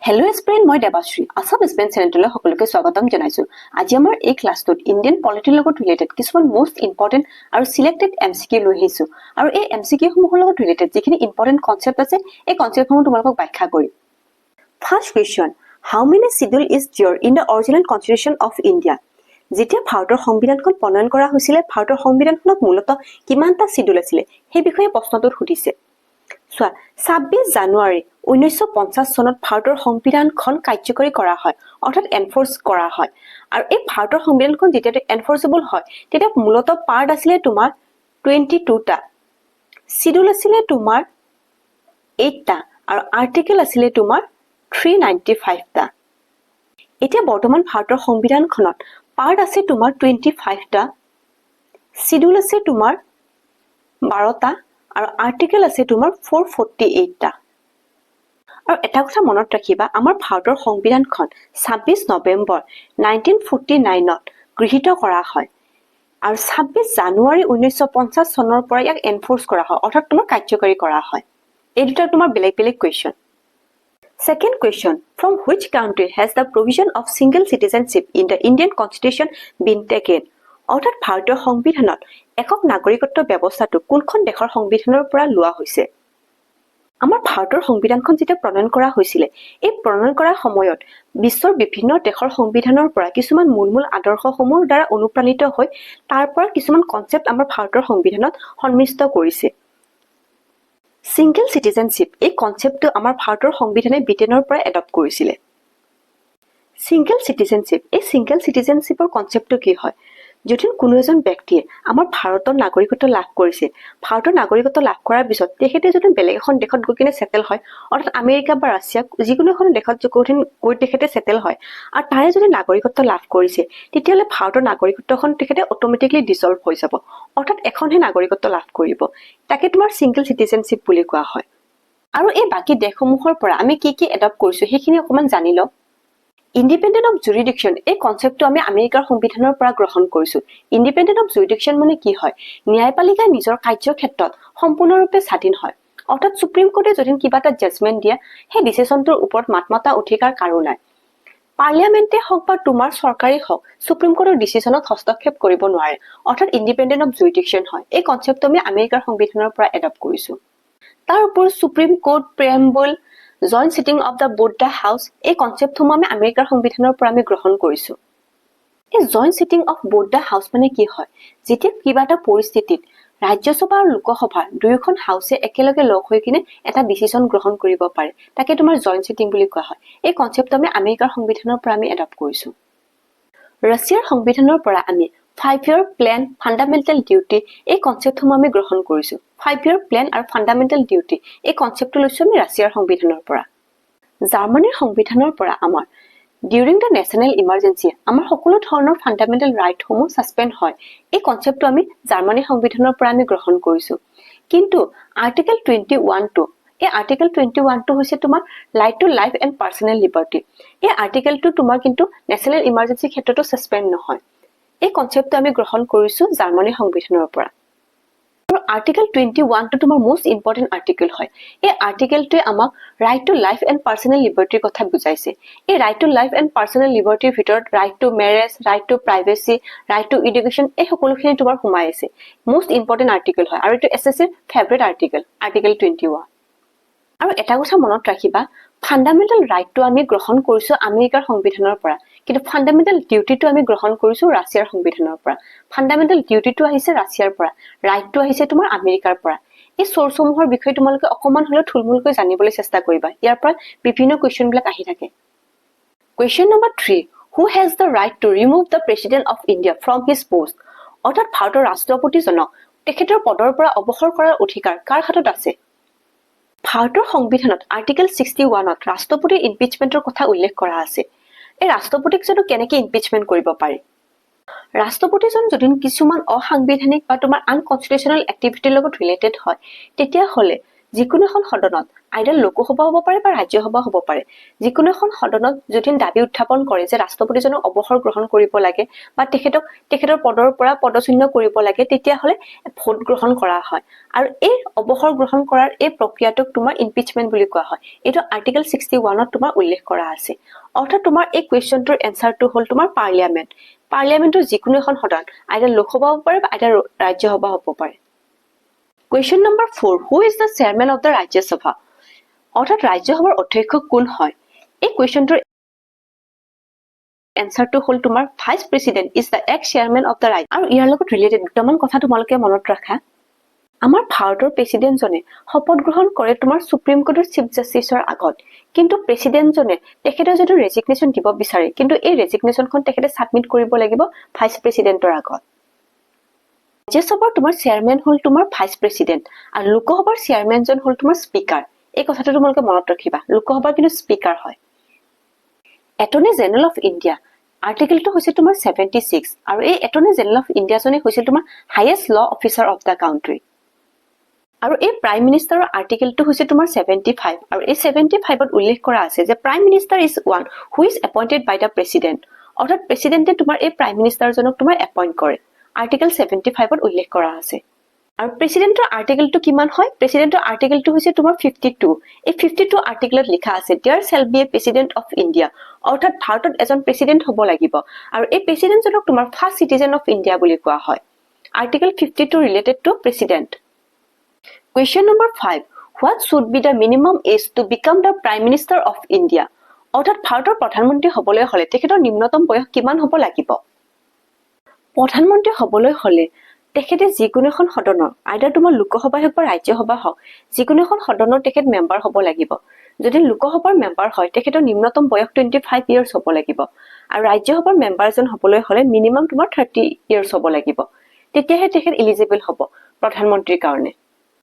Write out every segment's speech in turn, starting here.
Hello' এস্পিৰেণ্ট, মই দেৱাশ্ৰী আছাম এস্পিৰেণ্ট চেনেলটোলৈ সকলোকে স্বাগতম জনাইছো। আজি আমাৰ এই ক্লাছটোত ইণ্ডিয়ান পলিটিৰ লগত ৰিলেটেড কিছুমান মোষ্ট ইম্পৰ্টেণ্ট আৰু চিলেক্টেড এমচিকিউ লৈ আহিছো। আৰু এই এমচিকিউসমূহৰ লগত ৰিলেটেড যিখিনি ইম্পৰ্টেণ্ট কনচেপ্ট আছে, এই কনচেপ্টসমূহ তোমালোকক ব্যাখ্যা কৰিম। First question, how many schedule is there in the original constitution of India? যেতিয়া ভাৰতৰ সংবিধানখন প্ৰণয়ন কৰা হৈছিলে, ভাৰতৰ সংবিধানখনত মূলতঃ কিমানটা শিডিউল আছিলে সেই বিষয়ে প্ৰশ্নটোত সুধিছে। চোৱা, 26 জানুৱাৰী 1950 চনত ভাৰতৰ সংবিধানখন কাৰ্যকৰী কৰা হয়, অৰ্থাৎ এনফৰ্চ কৰা হয়। আৰু এই ভাৰতৰ সংবিধানখন যেতিয়া এনফৰ্চেবল হয়, তেতিয়া মূলতঃ পাৰ্ট আছিলে তোমাৰ 22টা, শিডিউল আছিলে তোমাৰ 8টা, আৰু আৰ্টিকেল আছিলে তোমাৰ 395টা। এতিয়া বৰ্তমান ভাৰতৰ সংবিধানখনত পাৰ্ট আছে তোমাৰ 25টা, শিডিউল আছে তোমাৰ 12টা, আৰু আৰ্টিকেল আছে তোমাৰ 448টা। আৰু এটা কথা মনত ৰাখিবা, আমাৰ ভাৰতৰ সংবিধানখন 26 নৱেম্বৰ 1949ত গৃহীত কৰা হয়, আৰু 26 জানুৱাৰী 1950 চনৰ পৰা ইয়াক এনফৰ্চ কৰা হয়, অৰ্থাৎ তোমাৰ কাৰ্যকৰী কৰা হয়। এই দুটা তোমাৰ বেলেগ বেলেগ question. Second question, from which country has the provision of single citizenship in the Indian Constitution been taken? অৰ্থাৎ ভাৰতীয় সংবিধানত একক নাগৰিকত্ব ব্যৱস্থাটো কোনখন দেশৰ সংবিধানৰ পৰা লোৱা হৈছে? আমাৰ ভাৰতৰ সংবিধানখন যেতিয়া প্ৰণয়ন কৰা হৈছিলে, এই প্ৰণয়ন কৰাৰ সময়ত বিশ্বৰ বিভিন্ন দেশৰ সংবিধানৰ পৰা কিছুমান মূল আদৰ্শসমূহৰ দ্বাৰা অনুপ্ৰাণিত হৈ তাৰ পৰা কিছুমান কনচেপ্ট আমাৰ ভাৰতৰ সংবিধানত সন্মিষ্ট কৰিছে। সিংগল চিটিজেনশ্বিপ এই কনচেপ্টটো আমাৰ ভাৰতৰ সংবিধানে ব্ৰিটেইনৰ পৰা এডপ্ট কৰিছিলে। সিংগল চিটিজেনশ্বিপ, এই সিংগল চিটিজেনশ্বিপৰ কনচেপ্টটো কি হয়? যদি কোনো এজন ব্যক্তিয়ে আমাৰ ভাৰতৰ নাগৰিকত্ব লাভ কৰিছে, ভাৰতৰ নাগৰিকত্ব লাভ কৰাৰ পিছত তেখেতে যদি বেলেগ এখন দেশত গৈ কিনে ছেটেল হয়, অৰ্থাৎ আমেৰিকা বা ৰাছিয়া যিকোনো এখন দেশত গৈ তেখেতে ছেটেল হয়, আৰু তাৰে যদি নাগৰিকত্ব লাভ কৰিছে, তেতিয়াহ'লে ভাৰতৰ নাগৰিকত্বখন তেখেতে অট'মেটিকলি ডিছল্ভ হৈ যাব, অৰ্থাৎ এখনহে নাগৰিকত্ব লাভ কৰিব। তাকে তোমাৰ সিংগল চিটিজেনশ্বিপ বুলি কোৱা হয়। আৰু এই বাকী দেশসমূহৰ পৰা আমি কি কি এডপ্ট কৰিছো সেইখিনি অকণমান জানি লওঁ। ইণ্ডিপেণ্ডেণ্ট অফ জুৰিডিকশ্যন এই কনচেপ্টটো আমি আমেৰিকাৰ সংবিধানৰ পৰা গ্ৰহণ কৰিছো। ইণ্ডিপেণ্ডেণ্ট অফ জুৰিডিকশ্যন মানে কি হয়? ন্যায়পালিকাই নিজৰ কাৰ্যক্ষেত্ৰত সম্পূৰ্ণৰূপে স্বাধীন হয়, অৰ্থাৎ সুপ্ৰিম কোৰ্টে যদি কিবা এটা জাজমেণ্ট দিয়ে, সেই ডিচিশ্যনটোৰ ওপৰত মাত মতা অধিকাৰ কাৰো নাই। পাৰ্লিয়ামেণ্টে হওক বা তোমাৰ চৰকাৰেই হওক সুপ্ৰিম কোৰ্টৰ ডিচিশ্যনত হস্তক্ষেপ কৰিব নোৱাৰে, অৰ্থাৎ ইণ্ডিপেণ্ডেণ্ট অফ জুৰিডিকশ্যন হয়। এই কনচেপ্টটো আমি আমেৰিকাৰ সংবিধানৰ পৰা এডপ্ট কৰিছো। তাৰ ওপৰত supreme court, preamble, joint sitting of the both the house এই কনচেপ্টসমূহ আমি আমেৰিকাৰ সংবিধানৰ পৰা আমি গ্ৰহণ কৰিছো। এই joint sitting of both the house মানে কি হয়? যেতিয়া কিবা এটা পৰিস্থিতিত ৰাজ্যসভা আৰু লোকসভাৰ দুয়োখন হাউচে একেলগে লগ হৈ কিনে এটা ডিচিশ্যন গ্ৰহণ কৰিব পাৰে, তাকে তোমাৰ জইণ্ট চিটিং বুলি কোৱা হয়। এই কনচেপ্টটো আমি আমেৰিকাৰ সংবিধানৰ পৰা আমি এডপ্ট কৰিছো। ৰাছিয়াৰ সংবিধানৰ পৰা আমি 5-year প্লেন, ফাণ্ডামেণ্টেল ডিউটি এই কনচেপ্টসমূহ আমি গ্ৰহণ কৰিছো। 5-year প্লেন আৰু ফাণ্ডামেণ্টেল ডিউটি এই কনচেপ্টটো লৈছো আমি ৰাছিয়াৰ সংবিধানৰ পৰা। জাৰ্মানীৰ সংবিধানৰ পৰা আমাৰ ডিউৰিং দ্য নেশ্যনেল ইমাৰ্জেঞ্চি আমাৰ সকলো ধৰণৰ ফাণ্ডামেণ্টেল ৰাইটসমূহ ছাছপেণ্ড হয়। এই কনচেপ্টটো আমি জাৰ্মানীৰ সংবিধানৰ পৰা আমি গ্ৰহণ কৰিছো। কিন্তু আৰ্টিকেল 21টো, এই আৰ্টিকেল 21টো হৈছে তোমাৰ right to life and personal liberty. এই আৰ্টিকেলটো তোমাৰ কিন্তু নেশ্যনেল ইমাৰ্জেঞ্চিৰ ক্ষেত্ৰতো ছাছপেণ্ড নহয়। এই কনচেপ্টটো আমি গ্ৰহণ কৰিছো জাৰ্মানীৰ সংবিধানৰ পৰা। আৰু আৰ্টিকেল 21টো তোমাৰ মোষ্ট ইম্পৰ্টেণ্ট আৰ্টিকেল হয়। এই আৰ্টিকেলটোৱে আমাক right to life and personal লিবাৰ্টিৰ কথা বুজাইছে। এই right to life and personal লিবাৰ্টিৰ ভিতৰত right to marriage, right to privacy, right to education এই সকলোখিনি তোমাৰ সোমাই আছে। মোষ্ট ইম্পৰ্টেণ্ট আৰ্টিকেল হয়, আৰু এইটো SSCৰ ফেভৰেট আৰ্টিকেল, আৰ্টিকেল 21। আৰু এটা কথা মনত ৰাখিবা, ফাণ্ডামেণ্টেল ৰাইটটো আমি গ্ৰহণ কৰিছো আমেৰিকাৰ সংবিধানৰ পৰা, কিন্তু ফাণ্ডামেণ্টেল ডিউটিটো আমি গ্ৰহণ কৰিছো ৰাছিয়াৰ সংবিধানৰ পৰা। ফাণ্ডামেণ্টেল ডিউটিটো আহিছে ৰাছিয়াৰ পৰা, ৰাইটটো আহিছে তোমাৰ আমেৰিকাৰ পৰা। এই চ'ৰ্চসমূহৰ বিষয়ে তোমালোকে অকণমান হ'লেও থুলমূলকৈ জানিবলৈ চেষ্টা কৰিবা, ইয়াৰ পৰা বিভিন্ন কুৱেশ্যনবিলাক আহি থাকে। Question number 3, who has the right to remove the president of India from his post? অৰ্থাৎ ভাৰতৰ ৰাষ্ট্ৰপতিজনক তেখেতৰ পদৰ পৰা অৱসৰ কৰাৰ অধিকাৰ কাৰ হাতত আছে? ভাৰতৰ সংবিধানত আৰ্টিকেল 61ত ৰাষ্ট্ৰপতিৰ ইম্পিচমেণ্টৰ কথা উল্লেখ কৰা আছে। এই ৰাষ্ট্ৰপতিক জানো কেনেকে ইম্পিচমেণ্ট কৰিব পাৰি? ৰাষ্ট্ৰপতিজন যদি কিছুমান অসাংবিধানিক বা তোমাৰ আনকনষ্টিটিউচনেল এক্টিভিটিৰ লগত ৰিলেটেড হয়, তেতিয়াহ'লে যিকোনো এখন সদনত আইডাৰ লোকসভা হ'ব পাৰে বা ৰাজ্যসভা হ'ব পাৰে যিকোনো এখন সদনত যদি দাবী উত্থাপন কৰে যে ৰাষ্ট্ৰপতিজনক অৱসৰ গ্ৰহণ কৰিব লাগে বা তেখেতৰ পদৰ পৰা পদচ্যুত কৰিব লাগে তেতিয়াহলে ভোট গ্ৰহণ কৰা হয় আৰু এই অৱসৰ গ্ৰহণ কৰাৰ এই প্ৰক্ৰিয়াটোক তোমাৰ ইমপিচমেন্ট বুলি কোৱা হয় এইটো আৰ্টিকেল 61ত তোমাৰ উল্লেখ কৰা আছে অৰ্থাৎ তোমাৰ এই কুৱেশ্যনটোৰ এনসাৰটো হ'ল তোমাৰ পাৰ্লিয়ামেন্টৰ যিকোনো এখন সদন আইডাৰ লোকসভা হ'ব পাৰে বা আইডাৰ ৰাজ্যসভা হ'ব পাৰে Question number 4. Who is the chairman of the Rajya Sabha? অর্থাৎ ৰাজ্যসভাৰ অধ্যক্ষ কোন হয় এই কুৱেশ্যনটোৰ এনসাৰটো হ'ল তোমাৰ vice president is the x chairman of the ৰাজ্য আৰু ইয়াৰ লগত ৰিলেটেড দুটামান কথা তোমালোকে মনত ৰাখা আমাৰ ভাৰতৰ প্ৰেসিডেন্টজনে শপত গ্ৰহণ কৰে তোমাৰ সুপ্ৰিম কোৰ্টৰ চিফ জাষ্টিছৰ আগত কিন্তু প্ৰেসিডেন্টজনে তেখেতৰ যদি ৰেজিগনেশ্যন দিব বিচাৰে কিন্তু এই ৰেজিগনেশ্যনখন তেখেতে সাবমিট কৰিব লাগিব ভাইচ প্ৰেসিডেন্টৰ আগত ৰাজ্যসভাৰ তোমাৰ চেয়াৰমেন হ'ল তোমাৰ ভাইচ প্ৰেসিডেন্ট আৰু লোকসভাৰ চেয়াৰমেনজন হ'ল তোমাৰ স্পিকাৰ এই কথাটো তোমালোকে মনত ৰাখিবা লোকসভাৰ কিন্তু স্পিকাৰ হয় এটৰ্নি জেনেৰেল অফ ইণ্ডিয়া আৰ্টিকেলটো হৈছে তোমাৰ 76 আৰু এই এটৰ্নি জেনেৰেল অফ ইণ্ডিয়া জনে হৈছে তোমাৰ হাইয়েষ্ট ল অফিচাৰ অফ দা কাউন্ট্ৰি আৰু এই প্ৰাইম মিনিষ্টাৰৰ আৰ্টিকেলটো হৈছে তোমাৰ 75 আৰু এই 75ত উল্লেখ কৰা আছে যে prime minister is one who is appointed by the president অৰ্থাৎ প্ৰেসিডেন্টে তোমাৰ এই প্ৰাইম মিনিষ্টাৰজনক তোমাৰ এপইন্ট কৰে আৰ্টিকেল 75ত উল্লেখ কৰা আছে আৰু প্ৰেসিডেন্টৰ আৰ্টিকেলটো কিমান হয় প্ৰেসিডেন্টৰ আৰ্টিকেলটো হৈছে তোমাৰ 52 এই 52 আৰ্টিকেলত লিখা আছে there shall be a president of India অৰ্থাৎ ভাৰতত এজন প্ৰেসিডেন্ট হ'ব লাগিব আৰু এই প্ৰেসিডেন্টজনক তোমাৰ ফাৰ্ষ্ট সিটিজেন অফ ইণ্ডিয়া বুলি কোৱা হয় article 52 related to president Question number 5. What should be the minimum age to become the Prime Minister of India? অৰ্থাৎ ভাৰতৰ প্ৰধানমন্ত্ৰী হ'বলৈ হলে তেখেতৰ নিম্নতম বয়স কিমান হ'ব লাগিব প্ৰধানমন্ত্ৰী হ'বলৈ হলে তেখেতে যিকোনো এখন সদনৰ আইদাৰ তোমাৰ লোকসভা হওক বা ৰাজ্যসভা হওক যিকোনো এখন সদনৰ তেখেত মেম্বাৰ হ'ব লাগিব যদি লোকসভাৰ মেম্বাৰ হয় তেখেতৰ নিম্নতম বয়স 25 ইয়াৰ্ছ হ'ব লাগিব আৰু ৰাজ্যসভাৰ মেম্বাৰজন হ'বলৈ হলে মিনিমাম তোমাৰ 30 ইয়াৰ্ছ হ'ব লাগিব তেতিয়াহে তেখেত এলিজিবল হ'ব প্ৰধানমন্ত্ৰীৰ কাৰণে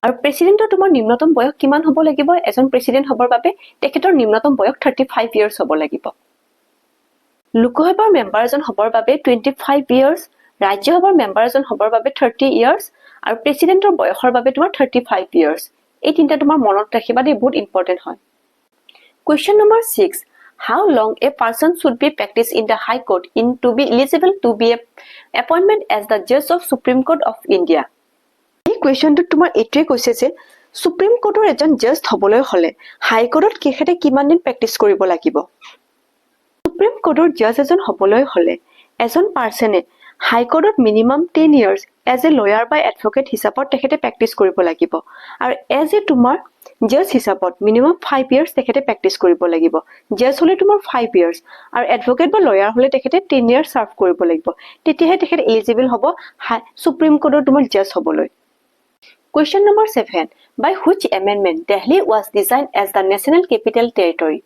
আৰু প্ৰেসিডেন্টৰ তোমাৰ নিম্নতম বয়স কিমান হ'ব লাগিব এজন প্ৰেসিডেন্ট হ'বৰ বাবে তেখেতৰ নিম্নতম বয়স 35 ইয়াৰ্ছ হ'ব লাগিব লোকসভাৰ মেম্বাৰজন হ'বৰ বাবে 25 ইয়াৰ্ছ ৰাজ্যসভাৰ মেম্বাৰজন হ'বৰ বাবে 30 ইয়াৰ্ছ আৰু প্ৰেসিডেন্টৰ বয়সৰ বাবে তোমাৰ 35 ইয়াৰ্ছ এই তিনটা তোমাৰ মনত ৰাখিবা দেই বহুত ইম্পৰ্টেন্ট হয় Question number 6 How long a person should be practiced in the High Court in to be eligible to be a appointment as the judge of Supreme Court of India এই কুৱেশ্যনটো তোমাৰ এটোৱে কৈছে যে সুপ্ৰিম কোৰ্টৰ এজন জাজ হ'বলৈ হলে হাই কোৰ্টত কিহেতে কিমান দিন প্ৰেক্টিছ কৰিব লাগিব সুপ্ৰিম কোৰ্টৰ জাজ এজন হ'বলৈ হলে এজন পাৰ্সনে হাই কোৰ্টত minimum 10 years as a lawyer বা এডভোকেট হিচাপত তেখেতে প্ৰেক্টিছ কৰিব লাগিব আৰু এজ এ তোমাৰ জাজ হিচাপত মিনিমাম 5 ইয়াৰ্ছ তেখেতে প্ৰেক্টিছ কৰিব লাগিব জাজ হলে তোমাৰ 5 ইয়াৰ্ছ আৰু এডভোকেট বা লয়াৰ হলে তেখেতে 10 ইয়াৰ্ছ সাৰ্ভ কৰিব লাগিব তেতিয়াহে তেখেত এলিজিবল হ'ব সুপ্ৰিম কোৰ্টৰ তোমাৰ জাজ হ'বলৈ Question number 7. By which amendment Delhi was designed as the National Capital Territory?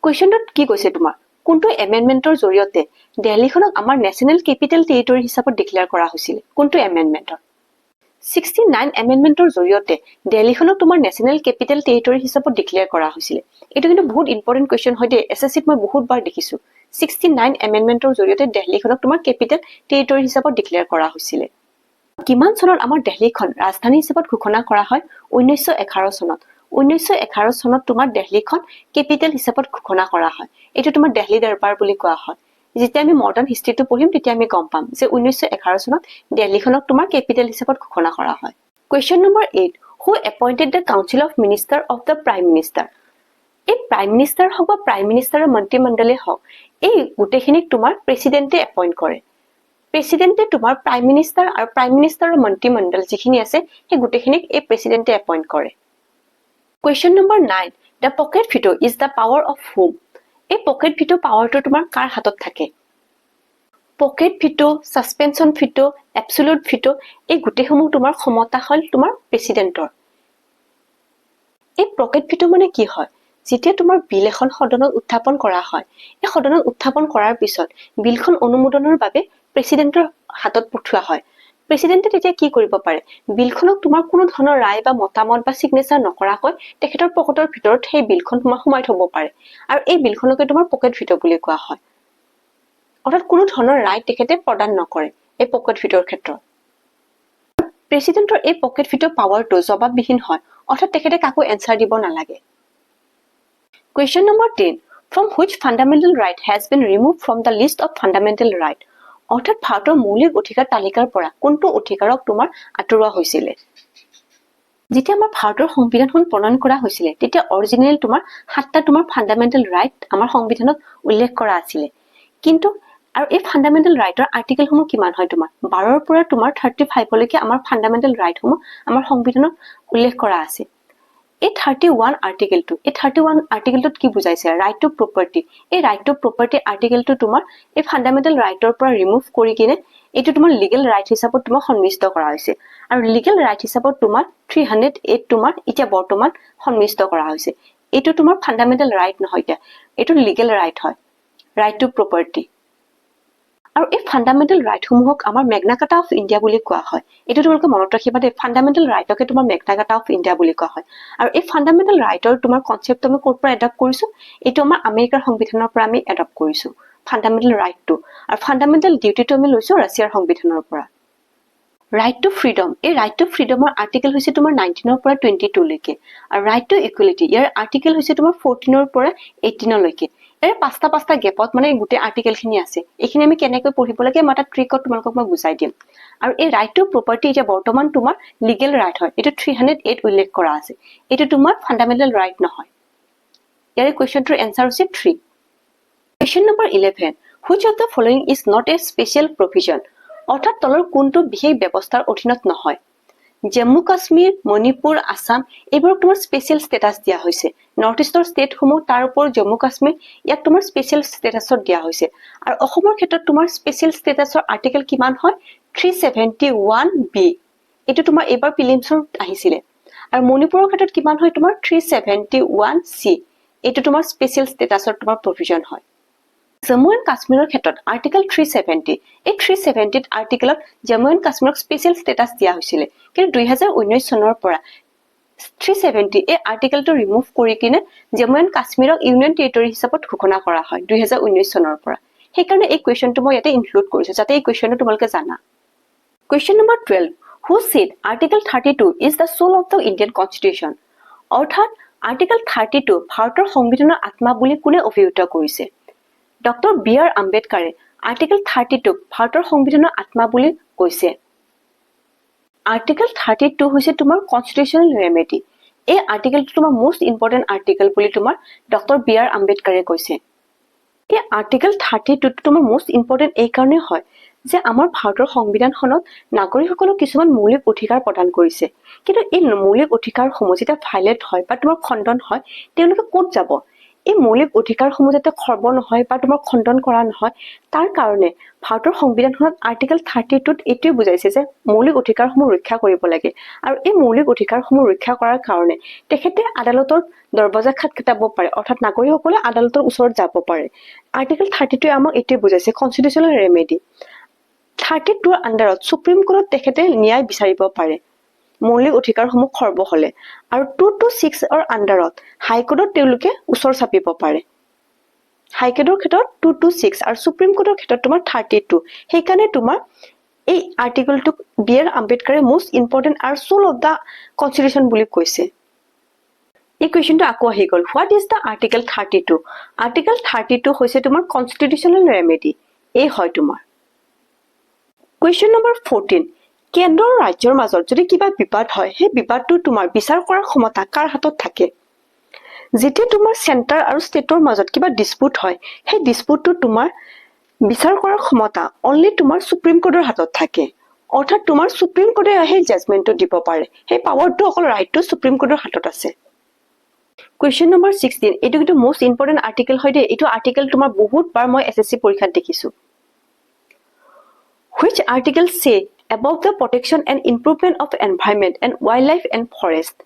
Question কি কৈছে তোমাৰ কোনটো এমেন্ডমেন্টৰ জৰিয়তে দিল্লীখনক আমাৰ নেশনেল ক্যাপিটাল টেৰিটৰি হিচাপত ডিক্লেয়াৰ কৰা হৈছিল কোনটো এমেন্ডমেন্টৰ 69 এমেন্ডমেন্টৰ জৰিয়তে দিল্লীখনক তোমাৰ নেশনেল ক্যাপিটাল টেৰিটৰি হিচাপত ডিক্লেয়াৰ কৰা হৈছিল এটো কিন্তু বহুত ইম্পৰ্টেন্ট কোৱেশ্চন হয় দে এসএসসিত মই বহুতবাৰ দেখিছো 69 এমেন্ডমেন্টৰ জৰিয়তে দিল্লীখনক তোমাৰ ক্যাপিটাল টেৰিটৰি হিচাপত ডিক্লেয়াৰ কৰা হৈছিল কিমান চনত আমাৰ দিল্লীখন ৰাজধানী হিচাপত ঘোষণা কৰা হয় 1911 চনত 1911 চনত তোমাৰ দিল্লীখন ক্যাপিটাল হিচাপত ঘোষণা কৰা হয় এটো তোমাৰ দিল্লী দৰবাৰ বুলি কোৱা হয় যেতিয়া আমি মডাৰ্ন হিষ্ট্ৰীটো পঢ়িম তেতিয়া আমি গম পাম যে 1911 চনত দিল্লীখনক তোমাৰ ক্যাপিটাল হিচাপত ঘোষণা কৰা হয় Question number 8 Who appointed the Council of Minister of the Prime Minister এই প্ৰাইম মিনিষ্টাৰ হ'ব প্ৰাইম মিনিষ্টাৰৰ মন্ত্ৰীমণ্ডলে হওক এই গুটেখিনিক তোমাৰ প্ৰেসিডেন্টে এপইন্ট কৰে প্ৰেসিডেন্টে তোমাৰ প্ৰাইম মিনিষ্টাৰ আৰু প্ৰাইম মিনিষ্টাৰৰ মন্ত্ৰীমণ্ডল যিখিনি আছে সেই গুটেখিনিক এই প্ৰেসিডেন্টে এপইন্ট কৰে Question number 9 The pocket veto is the power of whom এই পকেট ভিটো পাৱাৰটো তোমাৰ কাৰ হাতত থাকে পকেট ভিটো সাসপেনশন ভিটো এবসলিউট ভিটো এই গুটেসমূহ তোমাৰ ক্ষমতা হ'ল তোমাৰ প্ৰেসিডেন্টৰ এই পকেট ভিটো মানে কি হয় যেতিয়া তোমাৰ বিল এখন সদনত উত্থাপন কৰা হয় এই সদনত উত্থাপন কৰাৰ পিছত বিলখন অনুমোদনৰ বাবে প্ৰেসিডেন্টৰ হাতত পঠোৱা হয় প্ৰেসিডেন্টে তেতিয়া কি কৰিব পাৰে বিলখনক তোমাৰ কোনো ধৰণৰ ৰায় বা মতামত বা সিগনেচাৰ নকৰাকৈ তেখেতৰ পকেটৰ ভিতৰত সেই বিলখন সোমাই থব পাৰে আৰু এই বিলখনকে তোমাৰ পকেট ভিটো বুলি কোৱা হয় অৰ্থাৎ কোনো ধৰণৰ ৰায় তেখেতে প্ৰদান নকৰে এই পকেট ভিটোৰ ক্ষেত্ৰত প্ৰেচিডেণ্টৰ এই পকেট ভিটো পাৱাৰটো জবাববিহীন হয় অৰ্থাৎ তেখেতে কাকো এনসাৰ দিব নালাগে Question number 10 From which fundamental right has been removed from the list of fundamental right অৰ্থাৎ ভাৰতৰ মৌলিক অধিকাৰ তালিকাৰ পৰা কোনটো অধিকাৰক তোমাৰ আঁতৰোৱা হৈছিল যেতিয়া আমাৰ ভাৰতৰ সংবিধানখন প্ৰণয়ন কৰা হৈছিল তেতিয়া অৰিজিনেল তোমাৰ 7টা তোমাৰ ফান্ডামেন্টাল ৰাইট আমাৰ সংবিধানত উল্লেখ কৰা আছিল কিন্তু আৰু এই ফান্ডামেন্টাল ৰাইটৰ আৰ্টিকেলসমূহ কিমান হয় তোমাৰ 12 ৰ পৰা তোমাৰ 35 লৈকে আমাৰ ফান্ডামেন্টাল ৰাইটসমূহ আমাৰ সংবিধানত উল্লেখ কৰা আছে এই 31 আৰ্টিকেলটো এই 31 আৰ্টিকেলটোত কি বুজাইছে ৰাইট টু প্ৰপাৰ্টি এই ৰাইট টু প্ৰপাৰ্টি আৰ্টিকেলটো তোমাৰ এই ফান্ডামেন্টাল ৰাইটৰ পৰা ৰিমুভ কৰি কিনে এটো তোমাৰ লিগ্যাল ৰাইট হিচাপত তোমাৰ সন্নিবিষ্ট কৰা হৈছে আৰু লিগ্যাল ৰাইট হিচাপত তোমাৰ 308 তোমাৰ এতিয়া বৰ্তমান সন্নিবিষ্ট কৰা হৈছে এটো তোমাৰ ফান্ডামেন্টাল ৰাইট নহয় এটো লিগ্যাল ৰাইট হয় ৰাইট টু প্ৰপাৰ্টি আৰু এই ফান্ডামেন্টাল ৰাইট সমূহক আমাৰ মেগনা কাৰ্টা অফ ইণ্ডিয়া বুলি কোৱা হয় এটো তোমালোকে মনত ৰাখিবা দে ফান্ডামেন্টাল ৰাইটকে তোমাৰ মেগনা কাৰ্টা অফ ইণ্ডিয়া বুলি কোৱা হয় আৰু এই ফান্ডামেন্টাল ৰাইটৰ তোমাৰ কনসেপ্ট আমি ক'ৰ পৰা এডাপ্ট কৰিছো এটো আমাৰ আমেৰিকাৰ সংবিধানৰ পৰা আমি এডাপ্ট কৰিছো ফান্ডামেন্টাল ৰাইটটো আৰু ফান্ডামেন্টাল ডিউটিটো আমি লৈছো ৰাছিয়াৰ সংবিধানৰ পৰা ৰাইট টু ফ্ৰীডম এই ৰাইট টু ফ্ৰীডমৰ আৰ্টিকেল হৈছে তোমাৰ 19 ৰ পৰা 22 লৈকে আৰু right to equality year article হৈছে তোমাৰ 14 ৰ পৰা 18 লৈকে এই পাঁচটা গেপত মানে গুটে আৰ্টিকেল খিনি আছে এখিনি আমি কেনেকৈ পঢ়িব লাগে মাটা ট্ৰিকত তোমালোকক মই বুজাই দিম আৰু এই ৰাইট টু প্ৰপাৰ্টি এতিয়া বৰ্তমান তোমাৰ লিগ্যাল ৰাইট হয় এটো 308 উল্লেখ কৰা আছে এটো তোমাৰ ফান্ডামেন্টাল ৰাইট নহয় ইয়াৰ কোৱেশ্চনটোৰ এনসাৰ হৈছে 3 Question number 11 Which of the following is not a special provision অৰ্থাৎ তলৰ কোনটো বিশেষ ব্যৱস্থাৰ অধীনত নহয় জম্মু কাশ্মীৰ মণিপুৰ আসাম এইবোৰ তোমাৰ স্পেশাল ষ্টেটাস দিয়া হৈছে নৰ্থ ইষ্টৰ ষ্টেট সমূহ তাৰ ওপৰ জম্মু কাশ্মীৰ ইয়াক তোমাৰ স্পেশাল ষ্টেটাসত দিয়া হৈছে আৰু অসমৰ ক্ষেত্ৰত তোমাৰ স্পেশাল ষ্টেটাসৰ আৰ্টিকেল কিমান হয় 371 বি এটো তোমাৰ এবাৰ প্ৰিলিমছত আহিছিল আৰু মণিপুৰৰ ক্ষেত্ৰত কিমান হয় তোমাৰ 371 সি এটো তোমাৰ স্পেশাল ষ্টেটাসৰ তোমাৰ প্ৰভিজন হয় জম্মু এণ্ড কাশ্মীৰৰ ক্ষেত্ৰত আৰ্টিকেল 370 এই 370 আৰ্টিকেলত জম্মু এণ্ড কাশ্মীৰক স্পেশাল ষ্টেটাস দিয়া হৈছিল কিন্তু 2019 চনৰ পৰা 370 এই আৰ্টিকেলটো ৰিমুভ কৰি কিনে জম্মু এণ্ড কাশ্মীৰক ইউনিয়ন টেৰিটৰি হিচাপত ঘোষণা কৰা হয় 2019 চনৰ পৰা সেইকাৰণে এই কোৱেশ্চনটো মই ইয়াতে ইনক্লুড কৰিছো যাতে এই কোৱেশ্চনটো তোমালোকে জানা Question number 12 Who said Article 32 is the soul of the Indian Constitution অৰ্থাৎ আৰ্টিকেল 32 ভাৰতৰ সংবিধানৰ আত্মা বুলি কোনে অভিহিত কৰিছে ডক্টৰ বি আৰ আম্বেদকাৰে আৰ্টিকেল 32 ভাৰতৰ সংবিধানৰ আত্মা বুলি কৈছে আৰ্টিকেল 32 হৈছে তোমাৰ কনস্টিটিউশনাল ৰেমেডি এই আৰ্টিকেলটো তোমাৰ মোস্ট ইম্পৰ্টেন্ট আৰ্টিকেল বুলি তোমাৰ ডক্টৰ বি আৰ আম্বেদকাৰে কৈছে এই আৰ্টিকেল 32 তোমাৰ মোস্ট ইম্পৰ্টেন্ট এই কাৰণে হয় যে আমাৰ ভাৰতৰ সংবিধানখনত নাগৰিকসকলক কিছুমান মৌলিক অধিকাৰ প্ৰদান কৰিছে কিন্তু এই মৌলিক অধিকাৰসমূহ যেতিয়া ভাইলেট হয় বা তোমাৰ খণ্ডন হয় তেওঁলোকে ক'ত যাব এই মৌলিক অধিকাৰসমূহ যাতে খৰ্ব নহয় বা তোমাৰ খণ্ডন কৰা নহয় তাৰ কাৰণে ভাৰতৰ সংবিধানখনত আৰ্টিকেল 32ত এটোই বুজাইছে যে মৌলিক অধিকাৰসমূহ ৰক্ষা কৰিব লাগে আৰু এই মৌলিক অধিকাৰসমূহ ৰক্ষা কৰাৰ কাৰণে তেখেতে আদালতৰ দৰৱাজা খটখটাব পাৰে অৰ্থাৎ নাগৰিকসকলে আদালতৰ ওচৰত যাব পাৰে আৰ্টিকেল 32 আমাক এটোই বুজাইছে কনস্টিটিউশনাল ৰেমেডি 32 ৰ আন্ডাৰত সুপ্ৰিম কোৰ্টত তেখেতে ন্যায় বিচাৰিব পাৰে মৌলিক অধিকাৰসমূহ খৰ্ব হলে আৰু 226 ৰ আন্ডাৰত হাইকোৰ্টত তেওঁলোকে উচৰ চাপিব পাৰে হাইকোৰ্টৰ ক্ষেত্ৰত 226 আৰু সুপ্ৰিম কোৰ্টৰ ক্ষেত্ৰত তোমাৰ 32 সেইকাৰণে তোমাৰ এই আৰ্টিকেলটো বি আৰ আম্বেদকাৰে মোস্ট ইম্পৰ্টেন্ট আৰু সোল অফ দা কনস্টিটিউশন বুলি কৈছে এই কোৱেশ্চনটো আকৌ আহি গল what is the article 32 article 32 হৈছে তোমাৰ কনস্টিটিউশনাল ৰেমেডি এই হয় তোমাৰ Question number 14 কেন্দ্ৰ আৰু ৰাজ্যৰ মাজত যদি কিবা বিবাদ হয় সেই বিবাদটো তোমাৰ বিচাৰ কৰাৰ ক্ষমতা কাৰ হাতত থাকে যেতিয়া তোমাৰ সেন্টাৰ আৰু ষ্টেটৰ মাজত কিবা ডিসপুট হয় সেই ডিসপুটটো তোমাৰ বিচাৰ কৰাৰ ক্ষমতা অনলি তোমাৰ সুপ্ৰিম কোৰ্টৰ হাতত থাকে অৰ্থাৎ তোমাৰ সুপ্ৰিম কোৰ্টে সেই জাজমেন্টটো দিব পাৰে সেই পাৱাৰটো অকল ৰাইটটো সুপ্ৰিম কোৰ্টৰ হাতত আছে Question number 16 এটো কিন্তু মোস্ট ইম্পৰ্টেন্ট আৰ্টিকেল হয় দে এটো আৰ্টিকেল তোমাৰ বহুত বাৰ মই এসএসসি পৰীক্ষাত দেখিছো Which article say about the protection and improvement of environment and wildlife and forest?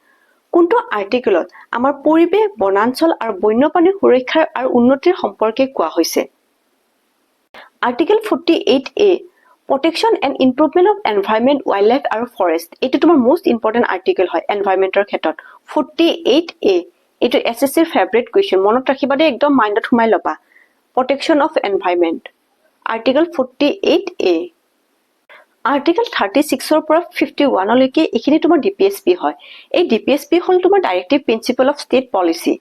কোনটো আৰ্টিকেলত আমাৰ পৰিৱেশ বনাঞ্চল আৰু বন্যপ্ৰাণীৰ সুৰক্ষা আৰু উন্নতিৰ সম্পৰ্কে কোৱা হৈছে article 48A protection and improvement of environment wildlife আৰু forest এটো তোমাৰ মোস্ট ইম্পৰ্টেন্ট আৰ্টিকেল হয় এনভাইৰনমেন্টৰ ক্ষেত্ৰত 48A এটো এসএসসিৰ ফেভাৰিট কোৱেশ্চন মনত ৰাখিবা দে একদম মাইন্ডত সোমাই লবা protection of environment article 48A article 36 পৰা 51 লৈকে এইখিনি তোমাৰ ডিপিএছপি হয়। এই ডিপিএছপি হ'ল তোমাৰ directive principle of state policy.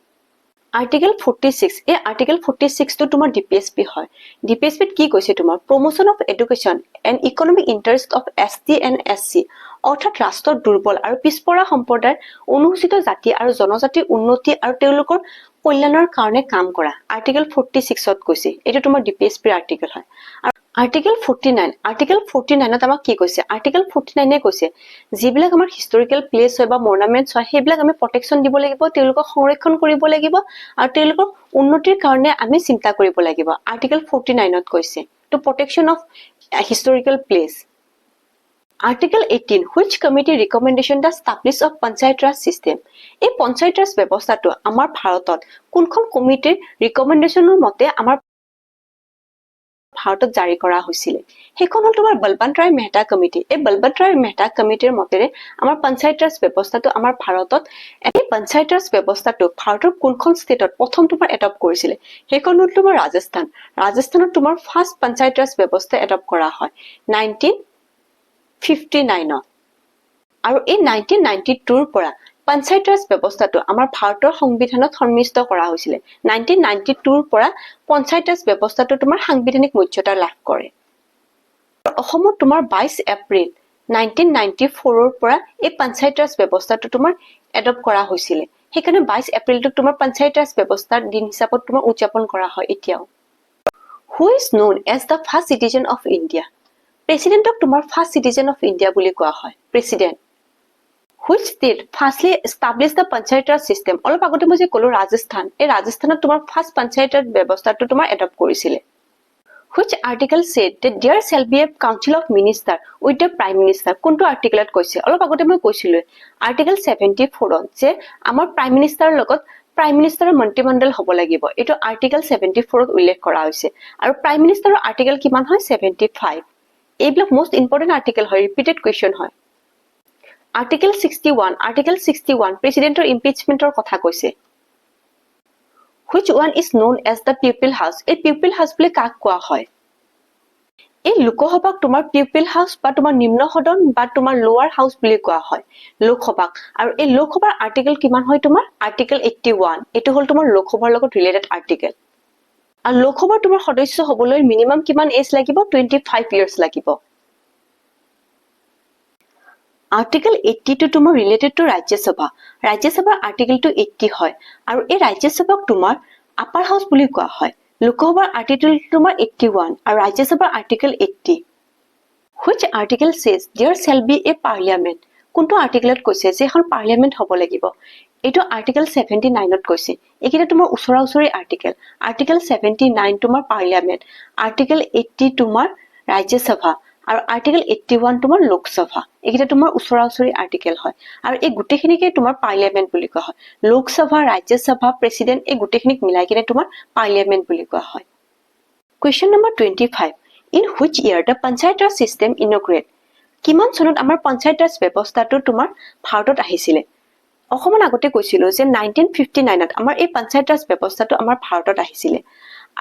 Article 46, এই আৰ্টিকেল 46 টো তোমাৰ ডিপিএছপি হয়। ডিপিএছপিত কি কৈছে তোমাৰ promotion of education and economic interest of ST and SC, অৰ্থাৎ ৰাষ্ট্ৰৰ দুৰ্বল আৰু পিছপৰা সম্প্ৰদায়ৰ অনুসূচিত জাতি আৰু জনজাতিৰ উন্নতি আৰু তেওঁলোকৰ কল্যাণৰ কাৰণে কাম কৰা। আৰ্টিকেল 46ত কৈছে, এইটো তোমাৰ ডিপিএছপিৰ আৰ্টিকেল হয়। আৰ্টিকেল 49, আৰ্টিকেল 49ত আমাক কি কৈছে? আৰ্টিকেল 49এ কৈছে যিবিলাক আমাৰ হিষ্টৰিকেল প্লেচ হয় বা মৰ্নামেণ্টছ হয় সেইবিলাক আমি প্ৰটেকশ্যন দিব লাগিব, তেওঁলোকক সংৰক্ষণ কৰিব লাগিব আৰু তেওঁলোকৰ উন্নতিৰ কাৰণে আমি চিন্তা কৰিব লাগিব। আৰ্টিকেল 49ত কৈছে to protection of historical place. Article 18, which committee recommendation the establish of panchayat raj system? এই পঞ্চায়ত ৰাজ ব্যৱস্থাটো আমাৰ ভাৰতত কোনখন কমিটিৰ ৰিকমেণ্ডেশ্যনৰ মতে আমাৰ ভাৰতত জাৰি কৰা হৈছিল? সেইখন হ'ল তোমাৰ বলৱন্ত ৰায় মেহতা কমিটি। এই বলৱন্ত ৰায় মেহতা কমিটিৰ মতেৰে আমাৰ পঞ্চায়ত ৰাজ ব্যৱস্থাটো আমাৰ ভাৰতত, এই পঞ্চায়ত ৰাজ ব্যৱস্থাটো ভাৰতৰ কোনখন ষ্টেটত প্ৰথম তোমাৰ এডপ্ট কৰিছিলে? সেইখন হ'ল তোমাৰ ৰাজস্থান। ৰাজস্থানত তোমাৰ ফাৰ্ষ্ট পঞ্চায়ত ৰাজ ব্যৱস্থা এডপ্ট কৰা হয় 1959ত। আৰু এই 1992ৰ পৰা পঞ্চায়ত ৰাজ ব্যৱস্থাটো আমাৰ ভাৰতৰ সংবিধানত সন্নিৱিষ্ট কৰা হৈছিলে। 1992ৰ পৰা পঞ্চায়ত ৰাজ ব্যৱস্থাটো তোমাৰ সাংবিধানিক মৰ্যাদা লাভ কৰে। অসমত তোমাৰ 22 এপ্ৰিল 1994ৰ পৰা এই পঞ্চায়ত ৰাজ ব্যৱস্থাটো তোমাৰ এডপ্ট কৰা হৈছিলে। সেইকাৰণে 22 এপ্ৰিলটোক তোমাৰ পঞ্চায়ত ৰাজ ব্যৱস্থাৰ দিন হিচাপত তোমাৰ উদযাপন কৰা হয় এতিয়াও। Who is known as the first citizen of India? প্ৰেচিডেণ্টক তোমাৰ ফাৰ্ষ্ট চিটিজেন অফ ইণ্ডিয়া বুলি কোৱা হয়, president. Which state firstly established the panchayat raj system? অলপ আগতে মই যে ক'লো ৰাজস্থান, এই ৰাজস্থানত তোমাৰ ফাৰ্ষ্ট পঞ্চায়ত ৰাজ ব্যৱস্থাটো তোমাৰ এডপ্ট কৰিছিলে। Which article said that there shall be a council of minister with the prime minister? কোনটো আৰ্টিকেলত কৈছে? অলপ আগতে মই কৈছিলো আৰ্টিকেল 74ত যে আমাৰ প্ৰাইম মিনিষ্টাৰৰ লগত প্ৰাইম মিনিষ্টাৰৰ মন্ত্ৰীমণ্ডল হ'ব লাগিব। এইটো আৰ্টিকেল 74ত উল্লেখ কৰা হৈছে। আৰু প্ৰাইম মিনিষ্টাৰৰ আৰ্টিকেল কিমান হয়? 75। এইবিলাক মোষ্ট ইম্পৰ্টেণ্ট আৰ্টিকেল হয়, ৰিপিটেড কুৱেশ্যন হয়। আৰ্টিকেল 61, আৰ্টিকেল 61 প্ৰেচিডেণ্টৰ ইম্পিচমেণ্টৰ কথা কৈছে। Which one is known as the pupil house? এই পিউপিল হাউচ বুলি কাক কোৱা হয়? এই লোকসভাক তোমাৰ পিউপিল হাউচ বা তোমাৰ নিম্ন সদন বা তোমাৰ লোৱাৰ হাউচ বুলি কোৱা হয়, লোকসভাক। আৰু এই লোকসভাৰ আৰ্টিকেল কিমান হয় তোমাৰ? আৰ্টিকেল 81। এইটো হ'ল তোমাৰ লোকসভাৰ লগত ৰিলেটেড আৰ্টিকেল। আৰু লোকসভাৰ তোমাৰ সদস্য হ'বলৈ মিনিমাম কিমান এজ লাগিব? 25 years লাগিব। আৰ্টিকেল 82 তোমাৰ ৰিলেটেড টু ৰাজ্যসভা। ৰাজ্যসভাৰ আৰ্টিকেলটো 80 হয়। আৰু এই ৰাজ্যসভাক তোমাৰ আপাৰ হাউচ বুলি কোৱা হয়। লোকসভাৰ আৰ্টিকেল তোমাৰ 81 আৰু ৰাজ্যসভাৰ article 80। Which article says there shall be a parliament? কোনটো আৰ্টিকেলত কৈছে যে এখন পাৰ্লিয়ামেণ্ট হ'ব লাগিব? এইটো আৰ্টিকেল 79ত কৈছে। এইকেইটা তোমাৰ ওচৰা ওচৰি আৰ্টিকেল। আৰ্টিকেল 79 তোমাৰ পাৰ্লিয়ামেণ্ট, আৰ্টিকেল 80 তোমাৰ ৰাজ্যসভা আৰু আৰ্টিকেল 81 তোমাৰ লোকসভা। এইকেইটা তোমাৰ ওচৰা ওচৰি আৰ্টিকেল হয়। আৰু এই গোটেইখিনিকে তোমাৰ পাৰ্লিয়ামেণ্ট বুলি কোৱা হয়। লোকসভা, ৰাজ্যসভা, প্ৰেচিডেণ্ট এই গোটেইখিনিক মিলাই কিনে তোমাৰ পাৰ্লিয়ামেণ্ট বুলি কোৱা হয়। Question number 25, in which year the panchayat raj system integrate? কিমান চনত আমাৰ পঞ্চায়ত ৰাজ ব্যৱস্থাটো তোমাৰ ভাৰতত আহিছিলে? অকমান আগতে কৈছিলো যে 1959ত আমাৰ এই পঞ্চায়ত ৰাজ ব্যৱস্থাটো আমাৰ ভাৰতত আহিছিলে।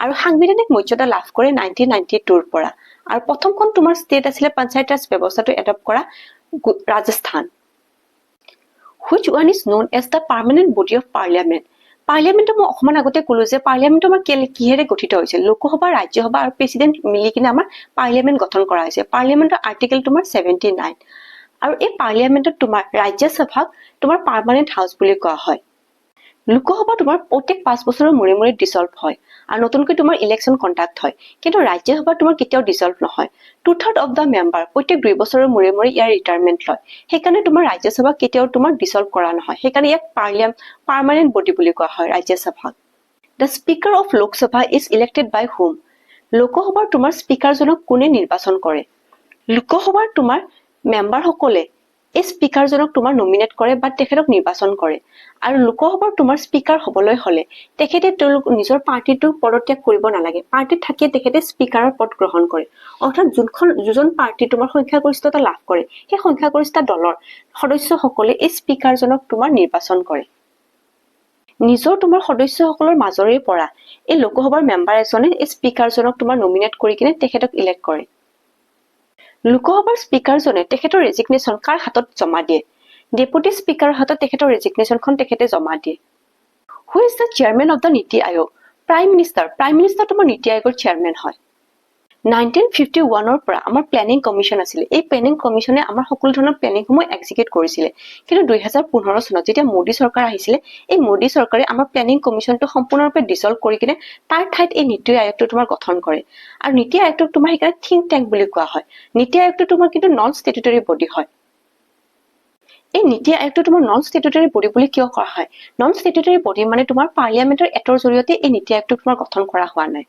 আৰু সাংবিধানিক মৰ্যাদা লাভ কৰে 1992ৰ পৰা। আৰু প্ৰথমখন তোমাৰ ষ্টেট আছিলে পঞ্চায়ত ৰাজ ব্যৱস্থাটো এডপ্ট কৰা Rajasthan. Which one is known as the permanent body of parliament? পাৰ্লিয়ামেণ্টটো মই অকমান আগতে ক'লো যে পাৰ্লিয়ামেণ্টটো আমাৰ কিহেৰে গঠিত হৈছে? লোকসভা, ৰাজ্যসভা আৰু প্ৰেচিডেণ্ট মিলি কিনে আমাৰ পাৰ্লিয়ামেণ্ট গঠন কৰা হৈছে। পাৰ্লিয়ামেণ্টৰ আৰ্টিকেল তোমাৰ 79। আৰু এই পাৰ্লিয়ামেণ্টত তোমাৰ ৰাজ্যসভাক তোমাৰ পাৰ্মানেণ্ট হাউচ বুলি কোৱা হয়। লোকসভা তোমাৰ প্ৰত্যেক 5 বছৰৰ মূৰে মূৰে ডিছল্ভ হয় আৰু নতুনকৈ তোমাৰ ইলেকশ্যন কণ্ডাক্ট হয়। কিন্তু ৰাজ্যসভা তোমাৰ কেতিয়াও ডিছল্ভ নহয়। 2/3 অফ দ্য মেম্বাৰ প্ৰত্যেক 2 বছৰৰ মূৰে মূৰে ইয়াৰ ৰিটায়াৰমেণ্ট লয়। সেইকাৰণে তোমাৰ ৰাজ্যসভা কেতিয়াও তোমাৰ ডিছল্ভ কৰা নহয়। সেইকাৰণে ইয়াক পাৰ্মানেণ্ট বডি বুলি কোৱা হয় ৰাজ্যসভাক। The speaker of Lok Sabha is elected by whom? লোকসভাৰ তোমাৰ স্পীকাৰজনক কোনে নিৰ্বাচন কৰে? লোকসভাৰ তোমাৰ মেম্বাৰসকলে এই স্পীকাৰজনক তোমাৰ নমিনেট কৰে বা তেখেতক নিৰ্বাচন কৰে। আৰু লোকসভাৰ তোমাৰ স্পীকাৰ হ'বলৈ হ'লে তেখেতে তেওঁলোক নিজৰ পাৰ্টিটোক পদত্যাগ কৰিব নালাগে। পাৰ্টিত থাকিয়ে তেখেতে স্পীকাৰৰ পদ গ্ৰহণ কৰে। অৰ্থাৎ যোনজন পাৰ্টি তোমাৰ সংখ্যাগৰিষ্ঠতা লাভ কৰে সেই সংখ্যাগৰিষ্ঠ দলৰ সদস্যসকলে এই স্পীকাৰজনক তোমাৰ নিৰ্বাচন কৰে। নিজৰ তোমাৰ সদস্যসকলৰ মাজৰে পৰা এই লোকসভাৰ মেম্বাৰ এজনে এই স্পীকাৰজনক তোমাৰ নমিনেট কৰি কিনে তেখেতক ইলেক্ট কৰে। লোকসভাৰ স্পিকাৰজনে তেখেতৰ ৰেজিগনেশ্যন কাৰ হাতত জমা দিয়ে ডেপুটি স্পিকাৰৰ হাতত তেখেতৰ ৰেজিগনেশ্যনখন তেখেতে জমা দিয়ে who is the chairman of the নীতি আয়োগ প্ৰাইম মিনিষ্টাৰ তোমাৰ নীতি আয়োগৰ চেয়াৰমেন হয় 1951ৰ পৰা আমাৰ প্লেনিং কমিশ্যন আছিল এই প্লেনিং কমিশ্যনে আমাৰ সকলো ধৰণৰ প্লেনিংসমূহ এক্সিকিউট কৰিছিল কিন্তু 2015 চনত যেতিয়া মোদী চৰকাৰ আহিছিল এই মোদী চৰকাৰে আমাৰ প্লেনিং কমিশ্যনটো সম্পূৰ্ণৰূপে ডিছলভ কৰি কিনে তাৰ ঠাইত এই নীতি আয়োগটো তোমাৰ গঠন কৰে আৰু নীতি আয়োগটো তোমাৰ সেইকাৰণে থিংক ট্যাঙ্ক বুলি কোৱা হয় নীতি আয়োগটো তোমাৰ কিন্তু নন ষ্টেটুটৰী বডি হয় এই নীতি আয়োগটো তোমাৰ নন ষ্টেটুটৰী বডি বুলি কিয় কৰা হয় নন ষ্টেটুটৰী বডি মানে তোমাৰ পাৰ্লিয়ামেন্টৰ এক্টৰ জৰিয়তে এই নীতি আয়োগটো তোমাৰ গঠন কৰা হোৱা নাই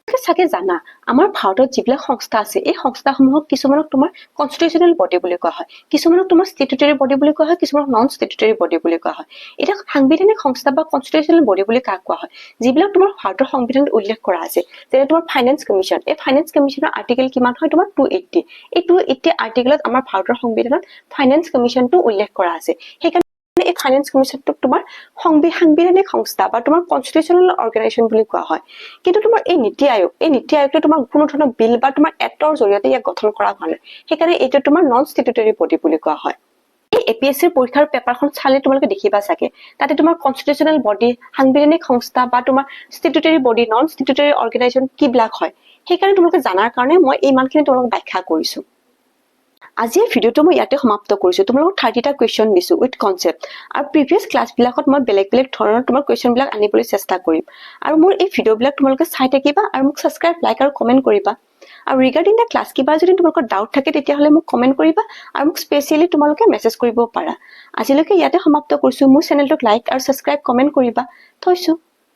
চাগে জানা আমাৰ ভাৰতত যিবিলাক সংস্থা আছে এই সংস্থাসমূহক কিছুমানক তোমাৰ কনষ্টিটিউচনেল বডি বুলি কোৱা হয় কিছুমানক তোমাৰ ষ্টেটুটৰী বডি বুলি কোৱা হয় কিছুমানক নন ষ্টেটুটৰী বডি বুলি কোৱা হয় এটা সাংবিধানিক সংস্থা বা কনষ্টিটিউচনেল বডি বুলি কাক কোৱা হয় যিবিলাক তোমাৰ ভাৰতৰ সংবিধানত উল্লেখ কৰা আছে যেনে তোমাৰ ফাইনেন্স কমিশ্যন এই ফাইনেন্স কমিশ্যনৰ আৰ্টিকেল কিমান হয় তোমাৰ 280 এই 280 আৰ্টিকেলত আমাৰ ভাৰতৰ সংবিধানত ফাইনেন্স কমিশ্যনটো উল্লেখ কৰা আছে সেইকাৰণে এই ফাইনেন্স কমিশ্যনটোক তোমাৰ সাংবিধানিক সংস্থা বা তোমাৰ কনষ্টিটিউচনেল অৰ্গানাইজেশ্যন বুলি কোৱা হয় কিন্তু তোমাৰ এই নীতি আয়োগটো তোমাৰ কোনো ধৰণৰ বিল বা তোমাৰ এক্টৰ জৰিয়তে ইয়াক গঠন কৰা হোৱা নাই সেইকাৰণে এইটো তোমাৰ নন ষ্টেটুটৰী বডি বুলি কোৱা হয় এই এপিএছচিৰ পৰীক্ষাৰ পেপাৰখন চালে তোমালোকে দেখিবা চাগে তাতে তোমাৰ কনষ্টিটিউচনেল বডি সাংবিধানিক সংস্থা বা তোমাৰ ষ্টেটুটৰী বডি নন ষ্টেটুটৰী অৰ্গানাইজেশ্যন কি বিলাক হয় সেইকাৰণে তোমালোকে জানাৰ কাৰণে মই ইমানখিনি তোমালোকক ব্যাখ্যা কৰিছো আজি এই ভিডিওটো মই ইয়াতে সমাপ্ত কৰিছো তোমালোকক 30টা কোৱেশ্চন দিছো উইথ কনসেপ্ট আৰু প্ৰিভিয়াস ক্লাছ বিলাকত মই বেলেগ ধৰণৰ তোমাৰ কোৱেশ্চন বিলাক আনিবলৈ চেষ্টা কৰিম আৰু মোৰ এই ভিডিও বিলাক তোমালোকে চাই থাকিবা আৰু মোক সাবস্ক্ৰাইব লাইক আৰু কমেন্ট কৰিবা আৰু ৰিগাৰ্ডিং দা ক্লাছ কিবা যদি তোমালোকৰ ডাউট থাকে তেতিয়াহলে মোক কমেন্ট কৰিবা আৰু মোক স্পেশালি তোমালোকে মেছেজ কৰিব পাৰা আজিলৈকে ইয়াতে সমাপ্ত কৰিছো মোৰ চেনেলটোক লাইক আৰু সাবস্ক্ৰাইব কমেন্ট কৰিবা থৈছো